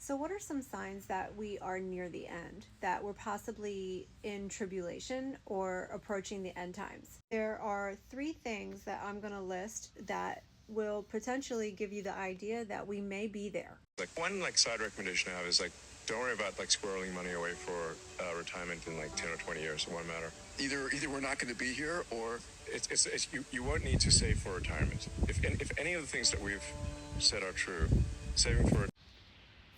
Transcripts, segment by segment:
So, what are some signs that we are near the end, that we're possibly in tribulation or approaching the end times? There are three things that I'm going to list that will potentially give you the idea that we may be there. Like one side recommendation I have is don't worry about squirreling money away for retirement in 10 or 20 years. It won't matter. Either we're not going to be here, or You won't need to save for retirement. If any of the things that we've said are true, saving for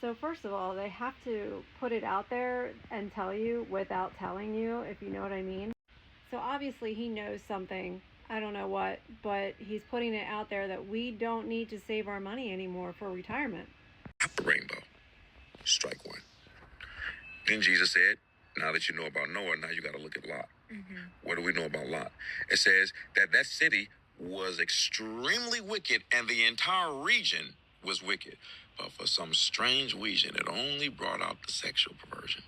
So, first of all, they have to put it out there and tell you without telling you, if you know what I mean. So, obviously, he knows something. I don't know what, but he's putting it out there that we don't need to save our money anymore for retirement. the rainbow. Strike one. Then Jesus said, now that you know about Noah, now you got to look at Lot. What do we know about Lot? It says that city was extremely wicked, and the entire region was wicked. But for some strange reason, it only brought out the sexual perversion.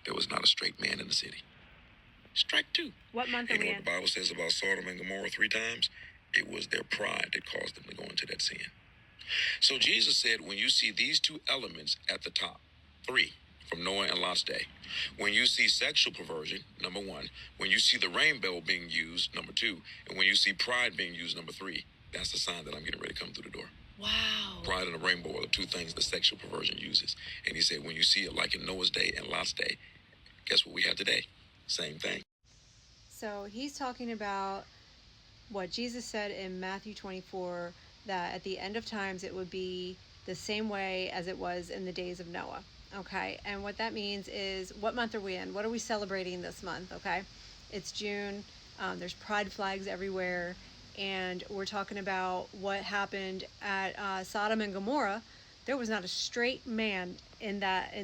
There was not a straight man in the city. Strike two. What month are You know we what in? the Bible says about Sodom and Gomorrah 3 times? It was their pride that caused them to go into that sin. So Jesus said, when you see these two elements at the top, 3, from Noah and Lot's day, when you see sexual perversion, number 1, when you see the rainbow being used, number 2, and when you see pride being used, number 3, that's the sign that I'm getting ready to come through the door. Wow. Pride and the rainbow are the 2 things that sexual perversion uses. And he said, when you see it like in Noah's day and Lot's day, guess what we have today? Same thing. So he's talking about what Jesus said in Matthew 24, that at the end of times it would be the same way as it was in the days of Noah. Okay, and what that means is, what month are we in? What are we celebrating this month? Okay, it's June. There's pride flags everywhere, and we're talking about what happened at Sodom and Gomorrah. There was not a straight man in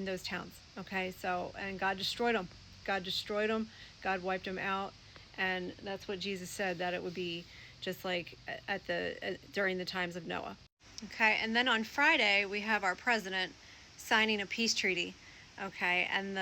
those towns. Okay, so, and God destroyed them. God wiped them out, and that's what Jesus said, that it would be just like during the times of Noah. Okay, and then on Friday we have our president signing a peace treaty. Okay, and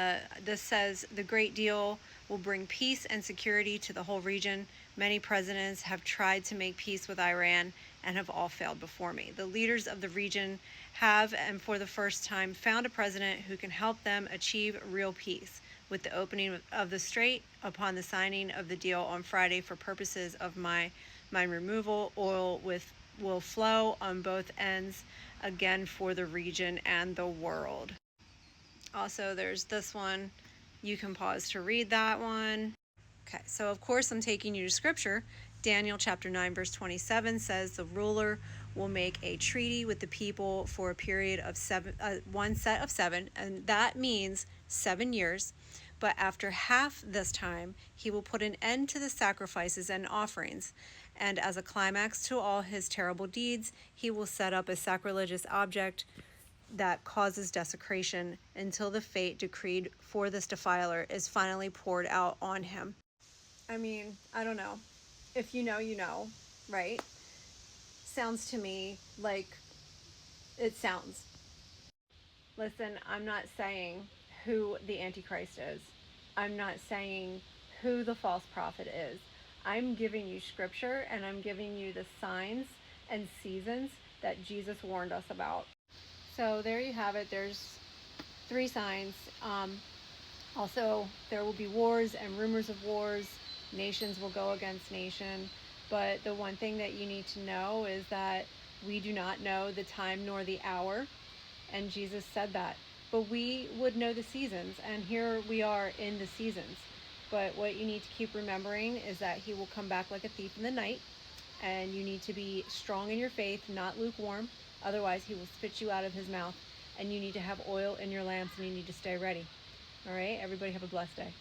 this says the great deal will bring peace and security to the whole region. Many presidents have tried to make peace with Iran and have all failed before me. The leaders of the region have, and for the first time, found a president who can help them achieve real peace. With the opening of the strait upon the signing of the deal on Friday for purposes of mine removal, oil will flow on both ends again for the region and the world. Also, there's this one. You can pause to read that one. Okay, so of course I'm taking you to scripture. Daniel chapter 9 verse 27 says the ruler will make a treaty with the people for a period of 1 set of 7, and that means 7 years. But after half this time, he will put an end to the sacrifices and offerings. And as a climax to all his terrible deeds, he will set up a sacrilegious object that causes desecration until the fate decreed for this defiler is finally poured out on him. I mean, I don't know. If you know, you know, right? Sounds to me like it sounds. Listen, I'm not saying who the Antichrist is. I'm not saying who the false prophet is. I'm giving you scripture, and I'm giving you the signs and seasons that Jesus warned us about. So there you have it. There's 3 signs. Also, there will be wars and rumors of wars. Nations will go against nation. But the one thing that you need to know is that we do not know the time nor the hour. And Jesus said that. But we would know the seasons. And here we are in the seasons. But what you need to keep remembering is that he will come back like a thief in the night. And you need to be strong in your faith, not lukewarm. Otherwise, he will spit you out of his mouth. And you need to have oil in your lamps, and you need to stay ready. All right? Everybody have a blessed day.